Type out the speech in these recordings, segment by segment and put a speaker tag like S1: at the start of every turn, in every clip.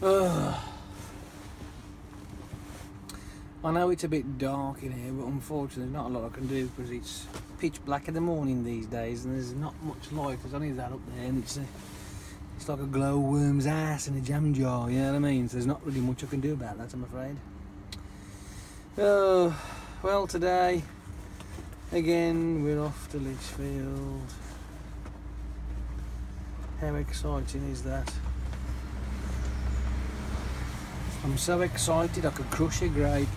S1: Ugh. I know it's a bit dark in here, but unfortunately there's not a lot I can do because it's pitch black in the morning these days and there's not much light. There's only that up there and it's like a glowworm's ass in a jam jar, you know what I mean? So there's not really much I can do about that, I'm afraid. Oh, well, today, again, we're off to Litchfield. How exciting is that? I'm so excited I could crush a grape.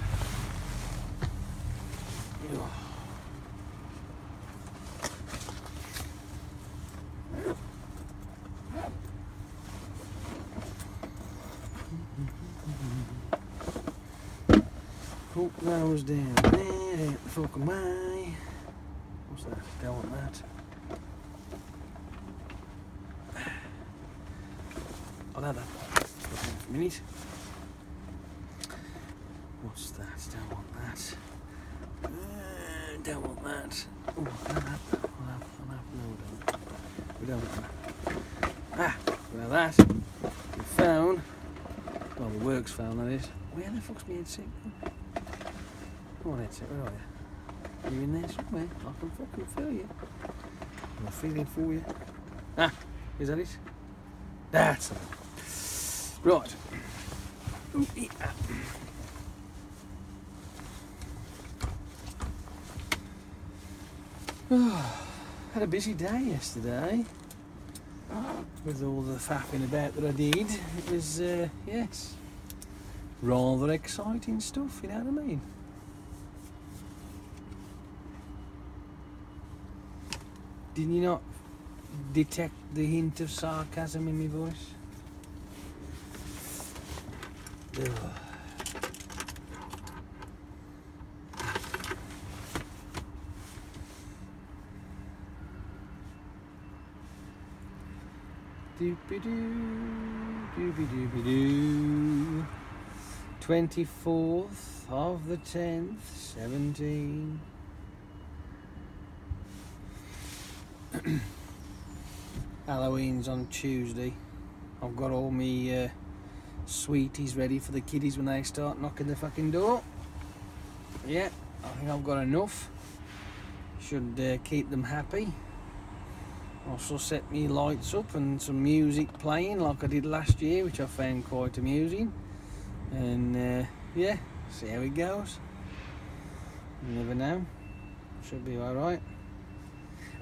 S1: Hook those down there, out the fucking way. What's that? Don't want that. I'll have that for a minute. What's that? Don't want that. Don't want that. Oh, I'll have that. No, we don't want that. Ah, we'll have that. The phone. Well, the works phone, that is. Where the fuck's my headset? Come on, headset, where are you? Are you in there somewhere? I can fucking feel you. I'm feeling for you. Ah, is that it? That's it. Right. Ooh, yeah. Had a busy day yesterday with all the faffing about that I did. It was, yes, rather exciting stuff, you know what I mean? Did you not detect the hint of sarcasm in my voice? Ugh. Doobie-doo, doobie-doobie-doo. 24th of the 10th, 17. Halloween's on Tuesday. I've got all me sweeties ready for the kiddies when they start knocking the fucking door. Yeah, I think I've got enough. Should keep them happy. Also set me lights up and some music playing like I did last year, which I found quite amusing. And yeah, see how it goes. You never know. Should be alright.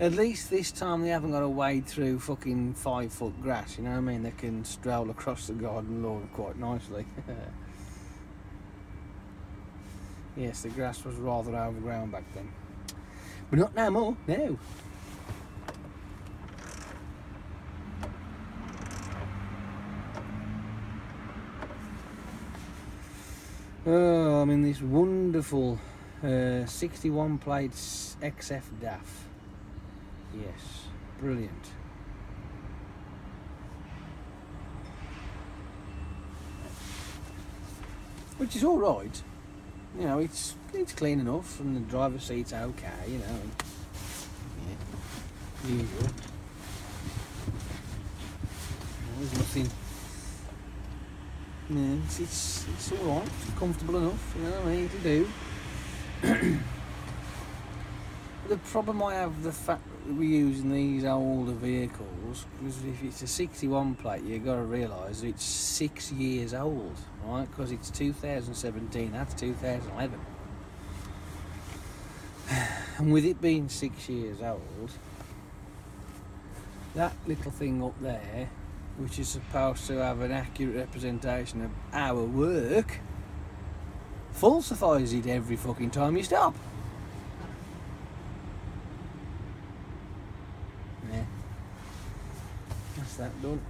S1: At least this time they haven't got to wade through fucking 5-foot grass, you know what I mean? They can stroll across the garden lawn quite nicely. Yes, the grass was rather overgrown back then. But not no more, no. Oh, I'm in this wonderful 61 plates XF DAF. Yes, brilliant. Which is all right. You know, it's clean enough, and the driver's seat's okay. You know, yeah, usual. There's nothing. Yeah, it's all right. It's comfortable enough. You know what I mean? It'll do. The problem I have the fact that we're using these older vehicles, because if it's a 61 plate, you've got to realise it's 6 years old, right? Because it's 2017, that's 2011. And with it being 6 years old, that little thing up there, which is supposed to have an accurate representation of our work, falsifies it every fucking time you stop. Yeah, that's that done.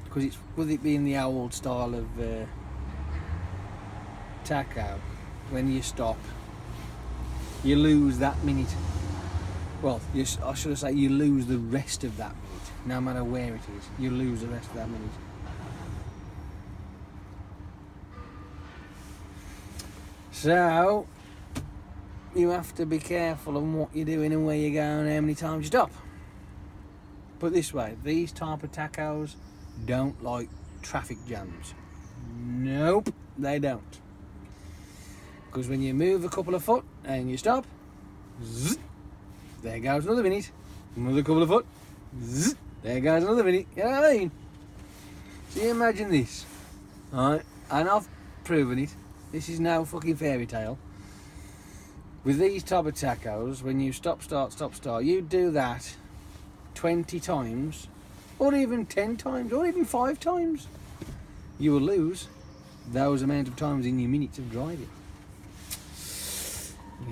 S1: Because it's, with it being the old style of tacho, when you stop, you lose that minute. Well, I should say you lose the rest of that minute. No matter where it is, you lose the rest of that minute. So, you have to be careful on what you're doing and where you're going and how many times you stop. Put it this way, these type of tachos don't like traffic jams. Nope, they don't. Because when you move a couple of foot and you stop, zzz, there goes another minute. Another couple of foot, zzz, there goes another minute. You know what I mean? So you imagine this, right? And I've proven it. This is no fucking fairy tale. With these type of tachos, when you stop, start, you do that 20 times, or even 10 times, or even 5 times. You will lose those amount of times in your minutes of driving.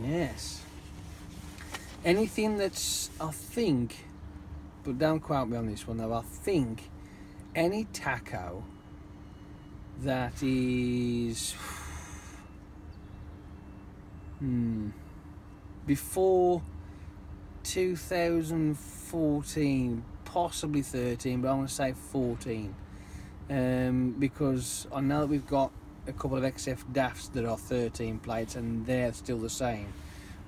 S1: Yes. Anything that's, I think, but don't quote me on this one though, I think any tacho that is before 2014, possibly 13, but I want to say 14, because I know that we've got a couple of XF DAFs that are 13 plates and they're still the same,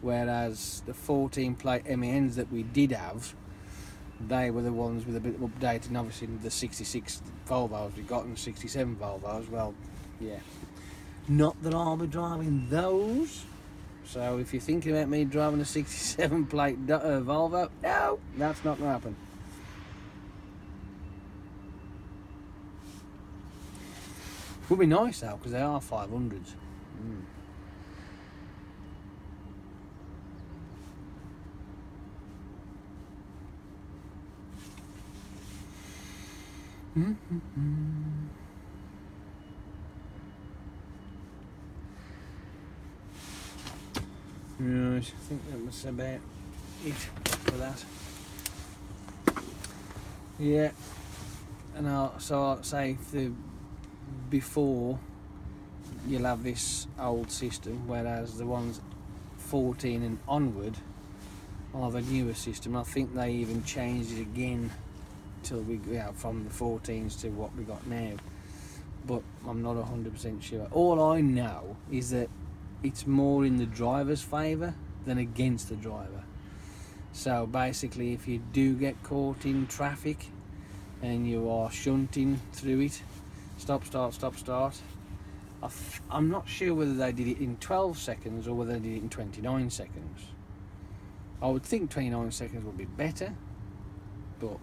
S1: whereas the 14 plate MENs that we did have, they were the ones with a bit of update, and obviously the 66 Volvos we got and 67 Volvos, well, yeah. Not that I'll be driving those, so if you're thinking about me driving a 67 plate Volvo, no, that's not going to happen. Would be nice though, because they are 500s. Right, I think that was about it for that. Yeah, and I'll say before you'll have this old system, whereas the ones 14 and onward are the newer system. I think they even changed it again till we from the 14s to what we got now, but I'm not 100% sure. All I know is that it's more in the driver's favour than against the driver. So basically, if you do get caught in traffic and you are shunting through it, stop, start, I'm not sure whether they did it in 12 seconds or whether they did it in 29 seconds. I would think 29 seconds would be better, but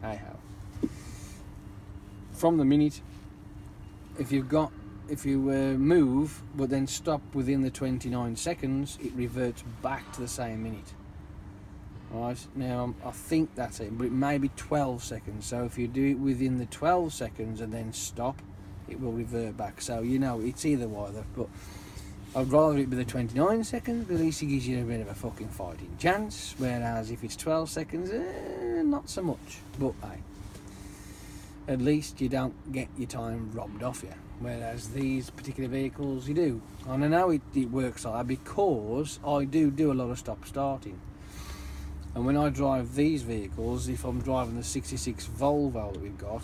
S1: hey-ho. From the minute, if you move but then stop within the 29 seconds, it reverts back to the same minute. Right, now I think that's it, but it may be 12 seconds. So if you do it within the 12 seconds and then stop, it will revert back. So it's either way, but I'd rather it be the 29 seconds, but at least it gives you a bit of a fucking fighting chance. Whereas if it's 12 seconds, not so much. But hey, at least you don't get your time robbed off you. Whereas these particular vehicles, you do. And I know it works like that because I do a lot of stop starting. And when I drive these vehicles, if I'm driving the 66 Volvo that we've got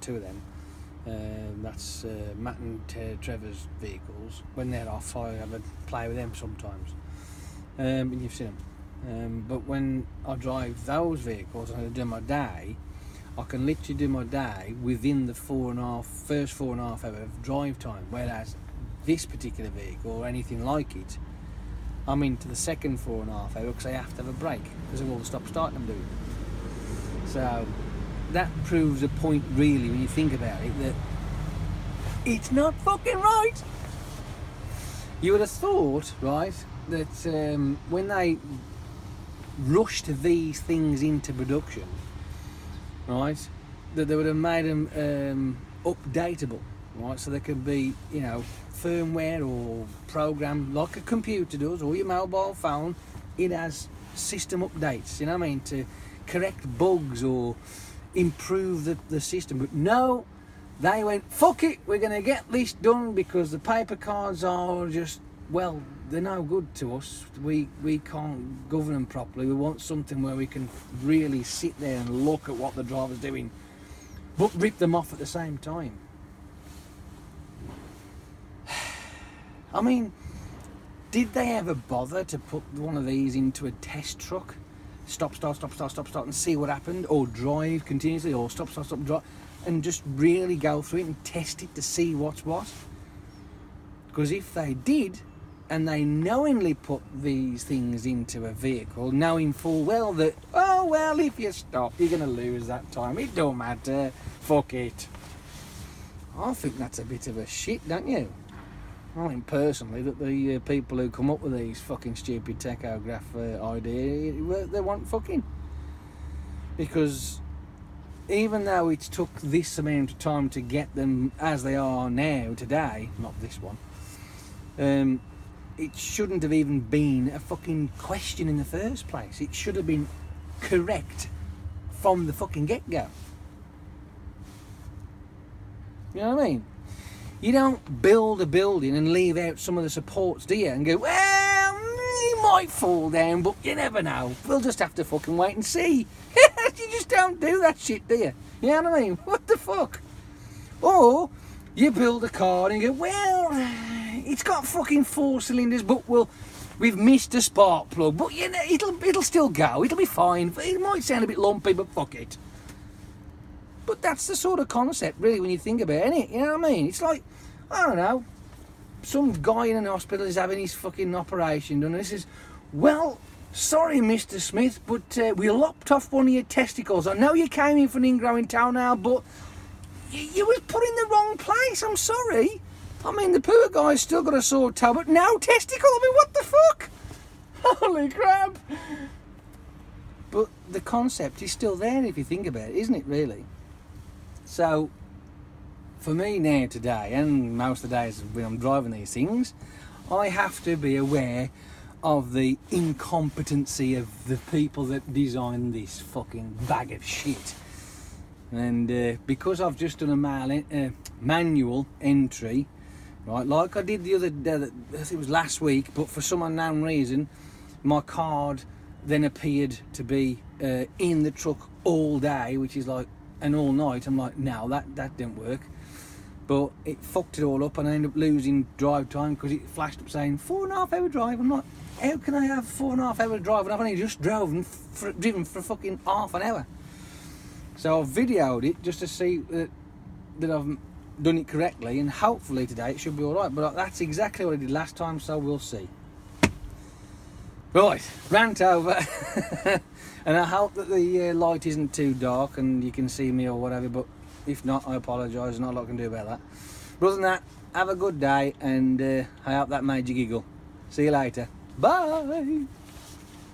S1: two of them. That's Matt and Trevor's vehicles. When they're off, I have a play with them sometimes. And you've seen them. But when I drive those vehicles and I do my day, I can literally do my day within the first 4.5 hours of drive time. Whereas this particular vehicle or anything like it, I'm into the second 4.5 hours because I have to have a break because of all the stop starting I'm doing. So that proves a point really when you think about it, that it's not fucking right. You would have thought, right, that when they rushed these things into production, right, that they would have made them updatable, right, so they could be, firmware or programmed like a computer does, or your mobile phone. It has system updates, to correct bugs or improve the system. But no, they went, fuck it, we're going to get this done because the paper cards are just, well, they're no good to us. We can't govern them properly. We want something where we can really sit there and look at what the driver's doing, but rip them off at the same time. I mean, did they ever bother to put one of these into a test truck stop, and see what happened, or drive continuously, or stop, drive, and just really go through it and test it to see what's what. Because if they did, and they knowingly put these things into a vehicle, knowing full well that, oh well, if you stop, you're going to lose that time, it don't matter, fuck it. I think that's a bit of a shit, don't you? I think personally that the people who come up with these fucking stupid tachograph idea, they want fucking. Because even though it's took this amount of time to get them as they are now, today, not this one, it shouldn't have even been a fucking question in the first place. It should have been correct from the fucking get-go. You know what I mean? You don't build a building and leave out some of the supports, do you? And go, well, he might fall down, but you never know. We'll just have to fucking wait and see. You just don't do that shit, do you? You know what I mean? What the fuck? Or you build a car and you go, well, it's got fucking 4 cylinders, but we've missed a spark plug. But you know, it'll still go. It'll be fine. It might sound a bit lumpy, but fuck it. But that's the sort of concept, really, when you think about it, innit? You know what I mean? It's like, I don't know, some guy in an hospital is having his fucking operation done, and he says, well, sorry, Mr. Smith, but we lopped off one of your testicles. I know you came in for an ingrowing toenail, but you was put in the wrong place. I'm sorry. I mean, the poor guy's still got a sore toe, but no testicle. I mean, what the fuck? Holy crap. But the concept is still there if you think about it, isn't it, really? So, for me now today, and most of the days when I'm driving these things, I have to be aware of the incompetency of the people that designed this fucking bag of shit. And because I've just done a manual entry, right, like I did the other day, I think it was last week, but for some unknown reason, my card then appeared to be in the truck all day, which is like, and all night. I'm like, no, that didn't work. But it fucked it all up, and I ended up losing drive time because it flashed up saying 4.5 hour drive. I'm like, how can I have 4.5 hour drive when I've only just driven for fucking half an hour? So I've videoed it just to see that I've done it correctly, and hopefully today it should be alright. But that's exactly what I did last time, so we'll see. Right, rant over. And I hope that the light isn't too dark and you can see me or whatever, but if not, I apologise, there's not a lot I can do about that. But other than that, have a good day, and I hope that made you giggle. See you later. Bye!